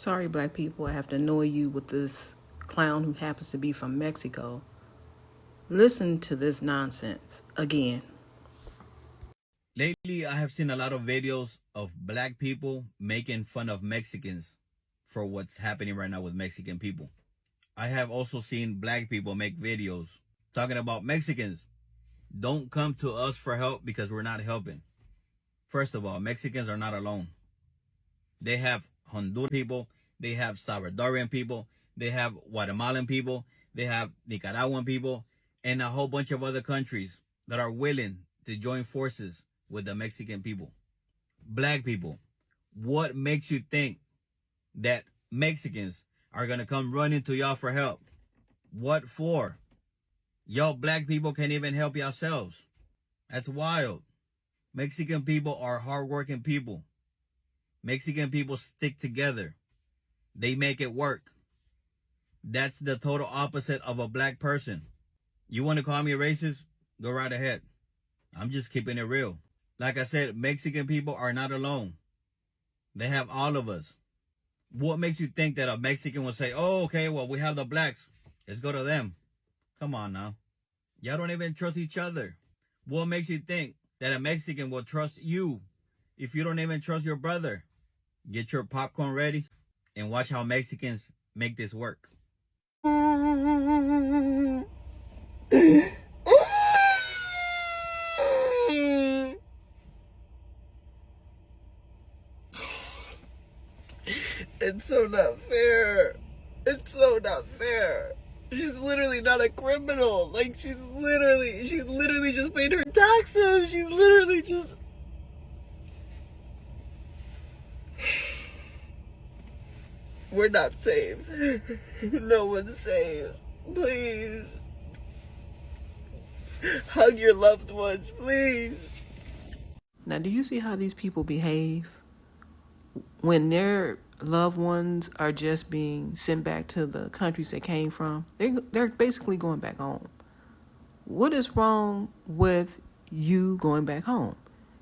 Sorry, black people, I have to annoy you with this clown who happens to be from Mexico. Listen to this nonsense again. Lately, I have seen a lot of videos of black people making fun of Mexicans for what's happening right now with Mexican people. I have also seen black people make videos talking about Mexicans. Don't come to us for help because we're not helping. First of all, Mexicans are not alone. They have Honduran people, they have Salvadorian people, they have Guatemalan people, they have Nicaraguan people, and a whole bunch of other countries that are willing to join forces with the Mexican people. Black people, what makes you think that Mexicans are going to come running to y'all for help? What for? Y'all black people can't even help yourselves. That's wild. Mexican people are hardworking people. Mexican people stick together. They make it work. That's the total opposite of a black person. You want to call me a racist? Go right ahead. I'm just keeping it real. Like I said, Mexican people are not alone. They have all of us. What makes you think that a Mexican will say, oh, okay, well, we have the blacks. Let's go to them. Come on now. Y'all don't even trust each other. What makes you think that a Mexican will trust you if you don't even trust your brother? Get your popcorn ready and watch how Mexicans make this work. It's so not fair. It's so not fair. She's literally not a criminal. Like, she's literally just paid her taxes. She's literally just... We're not safe. No one's safe. Please. Hug your loved ones, please. Now, do you see how these people behave? When their loved ones are just being sent back to the countries they came from, they're basically going back home. What is wrong with you going back home?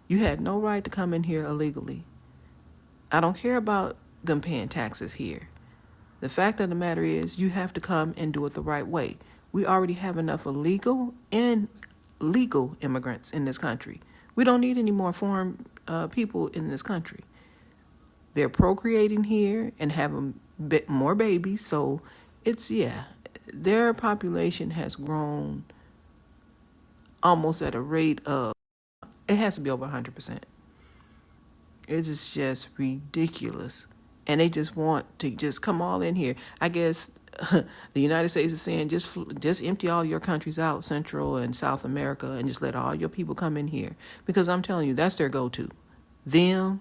You had no right to come in here illegally. I don't care about them paying taxes here. The fact of the matter is you have to come and do it the right way. We already have enough illegal and legal immigrants in this country. We don't need any more foreign people in this country. They're procreating here and having more babies, so their population has grown almost at a rate of, it has to be over 100%. It is just ridiculous. And they just want to just come all in here. I guess the United States is saying just empty all your countries out, Central and South America, and just let all your people come in here. Because I'm telling you, that's their go-to. Them,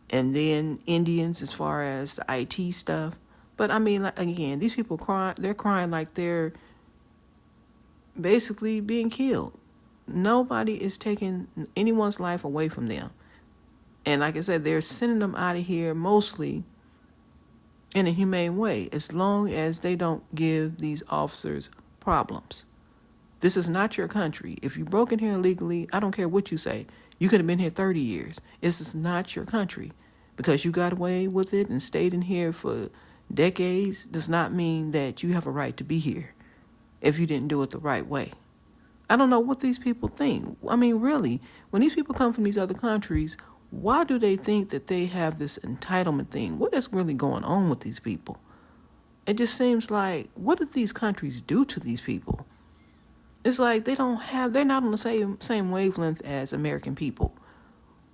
and then Indians as far as the IT stuff. But I mean, like, again, these people they're crying like they're basically being killed. Nobody is taking anyone's life away from them. And like I said, they're sending them out of here mostly in a humane way, as long as they don't give these officers problems. This is not your country. If you broke in here illegally, I don't care what you say. You could have been here 30 years. This is not your country. Because you got away with it and stayed in here for decades does not mean that you have a right to be here if you didn't do it the right way. I don't know what these people think. I mean, really, when these people come from these other countries, why do they think that they have this entitlement thing? What is really going on with these people? It just seems like, what did these countries do to these people? It's like they're not on the same wavelength as American people.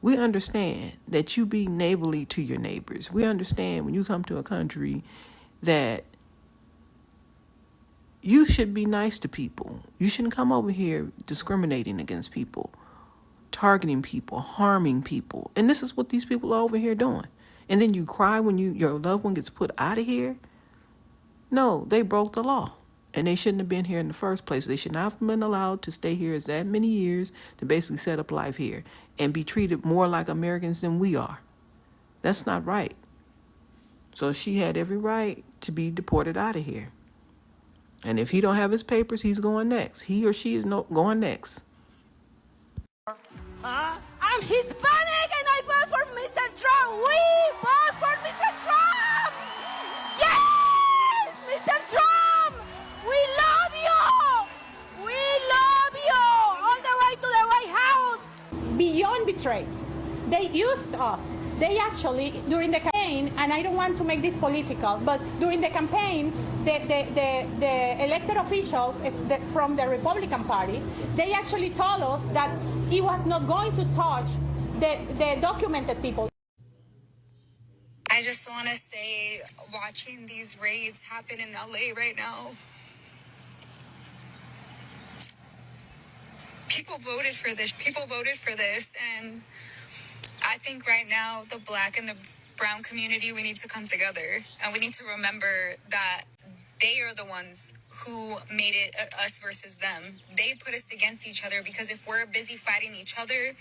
We understand that you be neighborly to your neighbors. We understand when you come to a country that you should be nice to people. You shouldn't come over here discriminating against people, targeting people, harming people. And this is what these people are over here doing. And then you cry when your loved one gets put out of here? No, they broke the law. And they shouldn't have been here in the first place. They should not have been allowed to stay here as that many years to basically set up life here and be treated more like Americans than we are. That's not right. So she had every right to be deported out of here. And if he don't have his papers, he's going next. He or she is going next. I'm Hispanic and I vote for Mr. Trump. We vote for Mr. Trump! demonstrate. They used us. They actually, during the campaign, and I don't want to make this political, but during the campaign, the elected officials from the Republican Party, they actually told us that he was not going to touch the documented people. I just want to say, watching these raids happen in LA right now, people voted for this. People voted for this. And I think right now, the Black and the brown community, we need to come together. And we need to remember that they are the ones who made it us versus them. They put us against each other because if we're busy fighting each other,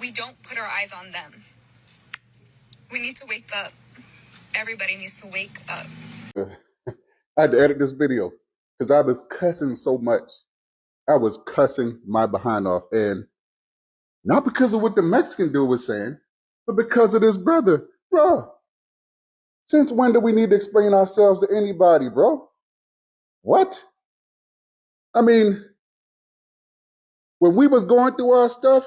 we don't put our eyes on them. We need to wake up. Everybody needs to wake up. I had to edit this video because I was cussing so much. I was cussing my behind off. And not because of what the Mexican dude was saying, but because of this brother. Bro, since when do we need to explain ourselves to anybody, bro? What? I mean, when we was going through our stuff,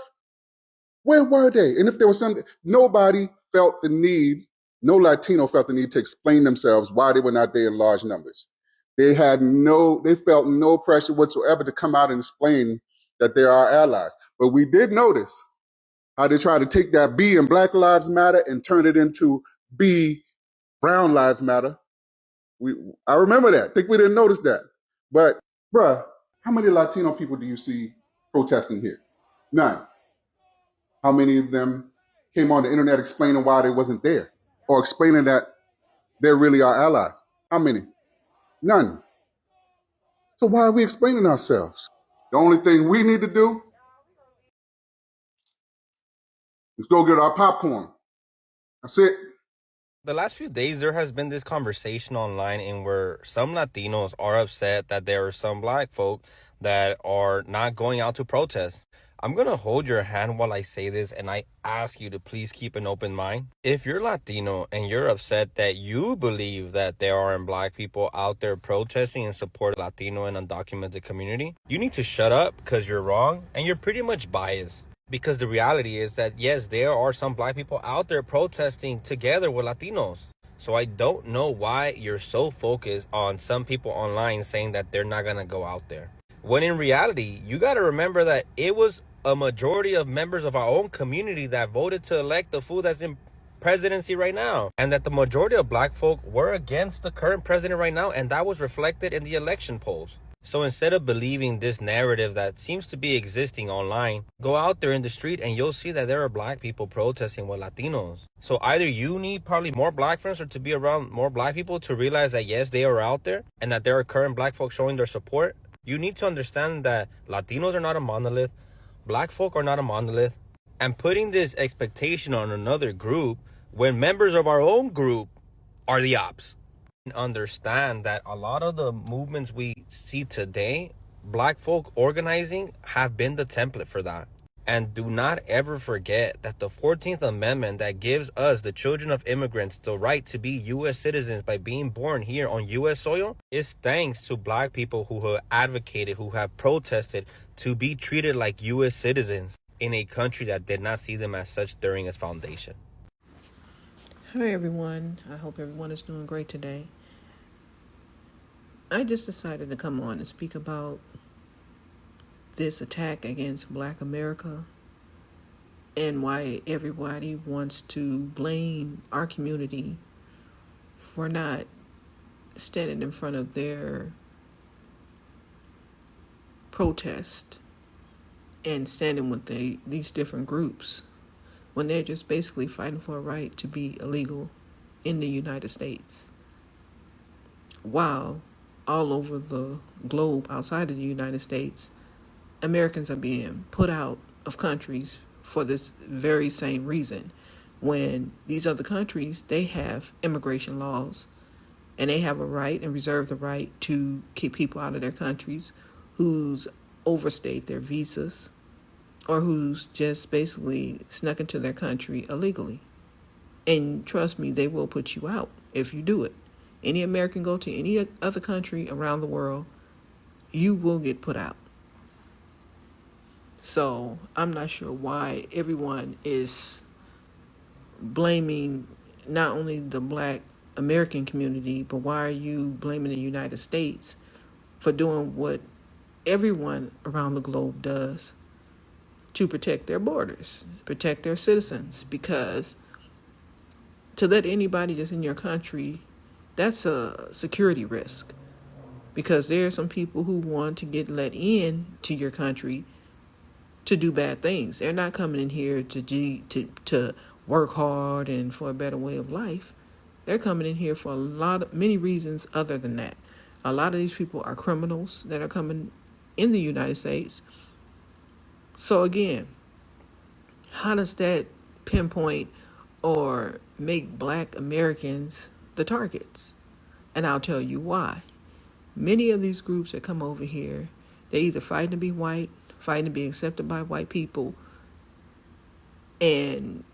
where were they? And if there was something, nobody felt the need, no Latino felt the need to explain themselves why they were not there in large numbers. They felt no pressure whatsoever to come out and explain that they're our allies. But we did notice how they tried to take that B in Black Lives Matter and turn it into B Brown Lives Matter. I remember that. I think we didn't notice that. But, bruh, how many Latino people do you see protesting here? None. How many of them came on the internet explaining why they wasn't there or explaining that they're really our ally? How many? None. So why are we explaining ourselves? The only thing we need to do is go get our popcorn. That's it. The last few days, there has been this conversation online in where some Latinos are upset that there are some Black folk that are not going out to protest. I'm going to hold your hand while I say this, and I ask you to please keep an open mind. If you're Latino and you're upset that you believe that there aren't Black people out there protesting and support Latino and undocumented community, you need to shut up because you're wrong and you're pretty much biased. Because the reality is that, yes, there are some Black people out there protesting together with Latinos. So I don't know why you're so focused on some people online saying that they're not going to go out there. When in reality, you got to remember that it was a majority of members of our own community that voted to elect the fool that's in presidency right now. And that the majority of Black folk were against the current president right now. And that was reflected in the election polls. So instead of believing this narrative that seems to be existing online, go out there in the street and you'll see that there are Black people protesting with Latinos. So either you need probably more Black friends or to be around more Black people to realize that yes, they are out there and that there are current Black folks showing their support. You need to understand that Latinos are not a monolith, Black folk are not a monolith, and putting this expectation on another group when members of our own group are the ops. Understand that a lot of the movements we see today, Black folk organizing, have been the template for that. And do not ever forget that the 14th Amendment that gives us, the children of immigrants, the right to be U.S. citizens by being born here on U.S. soil is thanks to Black people who have advocated, who have protested to be treated like U.S. citizens in a country that did not see them as such during its foundation. Hi everyone, I hope everyone is doing great today. I just decided to come on and speak about this attack against Black America and why everybody wants to blame our community for not standing in front of their protest and standing with these different groups when they're just basically fighting for a right to be illegal in the United States. While all over the globe outside of the United States, Americans are being put out of countries for this very same reason. When these other countries, they have immigration laws and they have a right and reserve the right to keep people out of their countries who's overstayed their visas or who's just basically snuck into their country illegally. And trust me, they will put you out if you do it. Any American go to any other country around the world, you will get put out. So I'm not sure why everyone is blaming not only the Black American community, but why are you blaming the United States for doing what everyone around the globe does to protect their borders, protect their citizens? Because to let anybody just in your country, that's a security risk. Because there are some people who want to get let in to your country to do bad things. They're not coming in here to work hard and for a better way of life. They're coming in here for many reasons other than that. A lot of these people are criminals that are coming in the United States. So again, how does that pinpoint or make Black Americans the targets? And I'll tell you why. Many of these groups that come over here, they either fighting to be white, fighting to be accepted by white people. And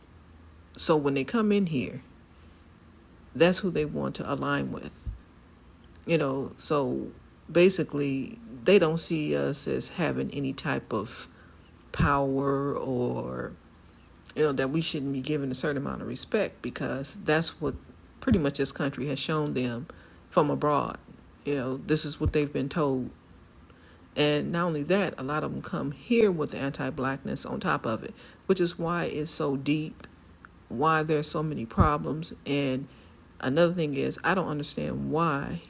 so when they come in here, that's who they want to align with. So basically they don't see us as having any type of power, or that we shouldn't be given a certain amount of respect, because that's what pretty much this country has shown them from abroad. This is what they've been told. And not only that, a lot of them come here with the anti-Blackness on top of it, which is why it's so deep, why there's so many problems. And another thing is, I don't understand why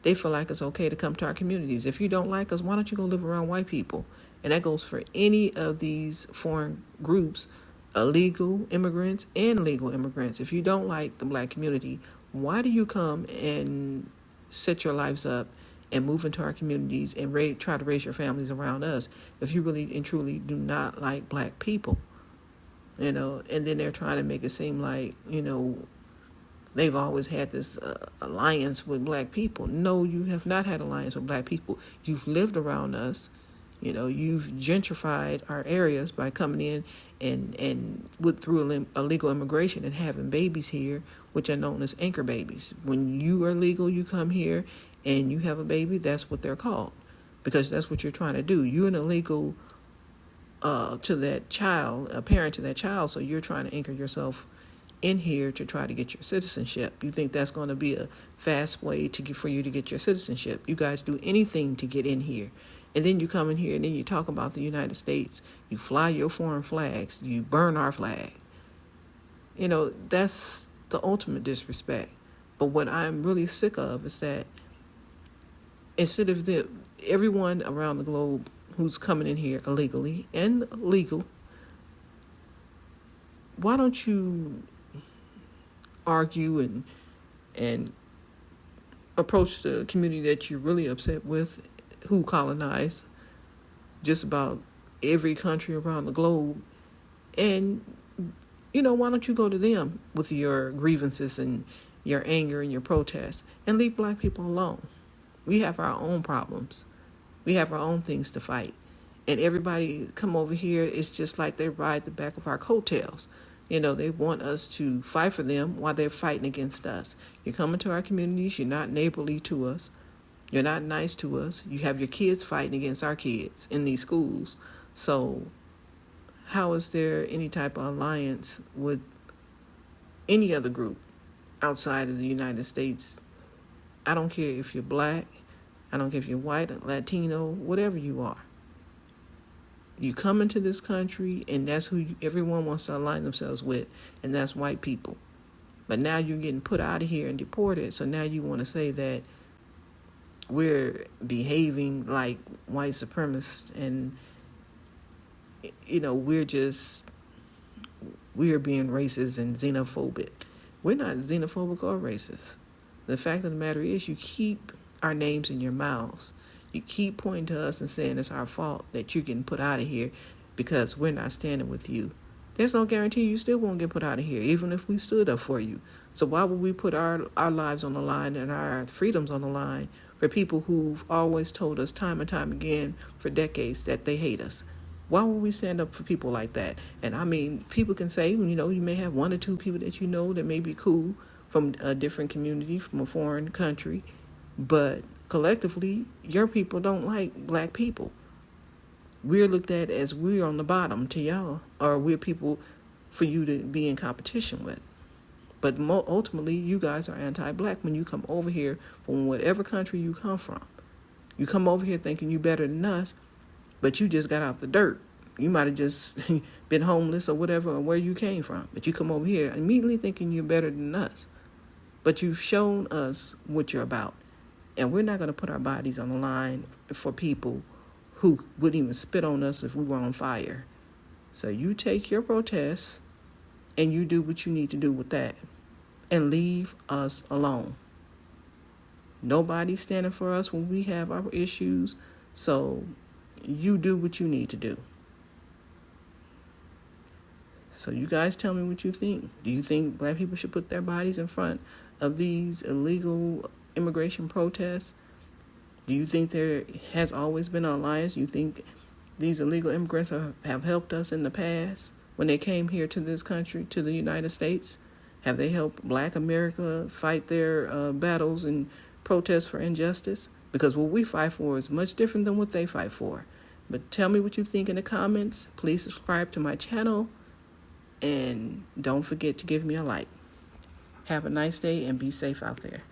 they feel like it's okay to come to our communities. If you don't like us, why don't you go live around white people? And that goes for any of these foreign groups, illegal immigrants and legal immigrants. If you don't like the Black community, why do you come and set your lives up and move into our communities and try to raise your families around us if you really and truly do not like Black people? And then they're trying to make it seem like, they've always had this alliance with Black people. No, you have not had alliance with Black people. You've lived around us. You've gentrified our areas by coming in and through illegal immigration and having babies here, which are known as anchor babies. When you are legal, you come here and you have a baby, that's what they're called, because that's what you're trying to do. You're an illegal to that child, a parent to that child, so you're trying to anchor yourself in here to try to get your citizenship. You think that's going to be a fast way for you to get your citizenship. You guys do anything to get in here. And then you come in here and then you talk about the United States. You fly your foreign flags. You burn our flag. That's the ultimate disrespect. But what I'm really sick of is that instead of everyone around the globe who's coming in here illegally and legal, why don't you argue and approach the community that you're really upset with, who colonized just about every country around the globe, and why don't you go to them with your grievances and your anger and your protests, and leave Black people alone? We have our own problems. We have our own things to fight. And everybody come over here, it's just like they ride the back of our coattails. They want us to fight for them while they're fighting against us. You're coming to our communities, you're not neighborly to us, you're not nice to us. You have your kids fighting against our kids in these schools. So how is there any type of alliance with any other group outside of the United States? I don't care if you're Black, I don't care if you're white, Latino, whatever you are. You come into this country and that's who everyone wants to align themselves with, and that's white people. But now you're getting put out of here and deported, so now you want to say that we're behaving like white supremacists and we're being racist and xenophobic. We're not xenophobic or racist. The fact of the matter is, you keep our names in your mouths. You keep pointing to us and saying it's our fault that you're getting put out of here because we're not standing with you. There's no guarantee you still won't get put out of here, even if we stood up for you. So why would we put our lives on the line and our freedoms on the line for people who've always told us time and time again for decades that they hate us? Why would we stand up for people like that? And I mean, people can say, you may have one or two people that that may be cool from a different community, from a foreign country, but collectively, your people don't like Black people. we're looked at as we're on the bottom to y'all, or we're people for you to be in competition with. But ultimately, you guys are anti-black when you come over here from whatever country you come from. You come over here thinking you better than us, but you just got out the dirt. You might have just been homeless or whatever, or where you came from. But you come over here immediately thinking you're better than us. But you've shown us what you're about. And we're not going to put our bodies on the line for people who wouldn't even spit on us if we were on fire. So you take your protests and you do what you need to do with that. And leave us alone. Nobody's standing for us when we have our issues. So you do what you need to do. So you guys tell me what you think. Do you think black people should put their bodies in front of these illegal immigration protests? Do you think there has always been an alliance? You think these illegal immigrants have helped us in the past when they came here to this country, to the United States? Have they helped Black America fight their battles and protests for injustice? Because what we fight for is much different than what they fight for. But tell me what you think in the comments. Please subscribe to my channel. And don't forget to give me a like. Have a nice day and be safe out there.